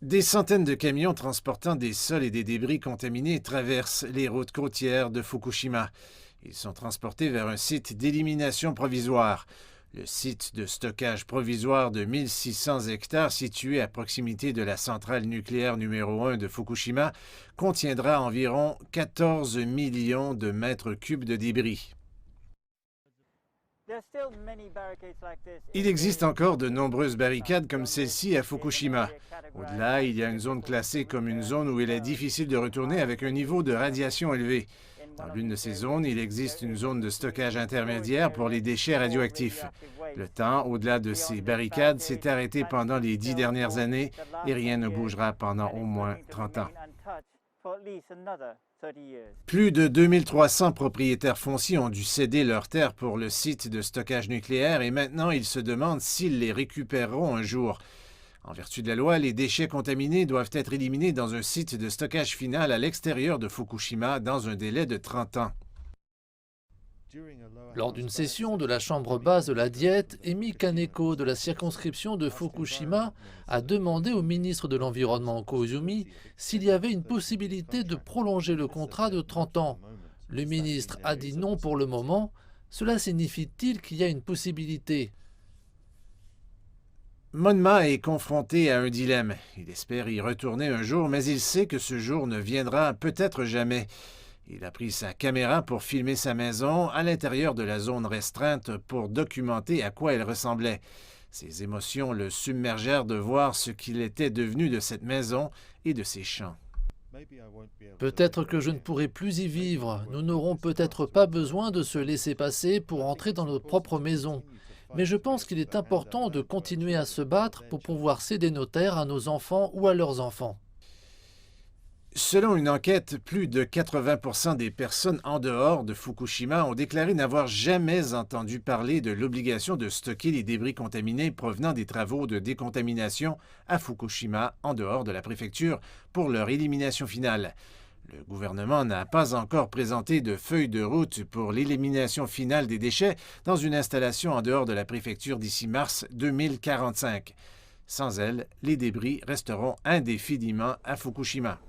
Des centaines de camions transportant des sols et des débris contaminés traversent les routes côtières de Fukushima. Ils sont transportés vers un site d'élimination provisoire. Le site de stockage provisoire de 1600 hectares situé à proximité de la centrale nucléaire numéro 1 de Fukushima contiendra environ 14 millions de mètres cubes de débris. Il existe encore de nombreuses barricades comme celle-ci à Fukushima. Au-delà, il y a une zone classée comme une zone où il est difficile de retourner avec un niveau de radiation élevé. Dans l'une de ces zones, il existe une zone de stockage intermédiaire pour les déchets radioactifs. Le temps, au-delà de ces barricades, s'est arrêté pendant les 10 dernières années et rien ne bougera pendant au moins 30 ans. Plus de 2300 propriétaires fonciers ont dû céder leurs terres pour le site de stockage nucléaire et maintenant ils se demandent s'ils les récupéreront un jour. En vertu de la loi, les déchets contaminés doivent être éliminés dans un site de stockage final à l'extérieur de Fukushima dans un délai de 30 ans. Lors d'une session de la chambre basse de la Diète, Emi Kaneko de la circonscription de Fukushima a demandé au ministre de l'Environnement Koizumi s'il y avait une possibilité de prolonger le contrat de 30 ans. Le ministre a dit non pour le moment. Cela signifie-t-il qu'il y a une possibilité? Monma est confronté à un dilemme. Il espère y retourner un jour, mais il sait que ce jour ne viendra peut-être jamais. Il a pris sa caméra pour filmer sa maison à l'intérieur de la zone restreinte pour documenter à quoi elle ressemblait. Ses émotions le submergèrent de voir ce qu'il était devenu de cette maison et de ses champs. Peut-être que je ne pourrai plus y vivre. Nous n'aurons peut-être pas besoin de se laisser passer pour entrer dans notre propre maison. Mais je pense qu'il est important de continuer à se battre pour pouvoir céder nos terres à nos enfants ou à leurs enfants. Selon une enquête, plus de 80% des personnes en dehors de Fukushima ont déclaré n'avoir jamais entendu parler de l'obligation de stocker les débris contaminés provenant des travaux de décontamination à Fukushima en dehors de la préfecture pour leur élimination finale. Le gouvernement n'a pas encore présenté de feuille de route pour l'élimination finale des déchets dans une installation en dehors de la préfecture d'ici mars 2045. Sans elle, les débris resteront indéfiniment à Fukushima.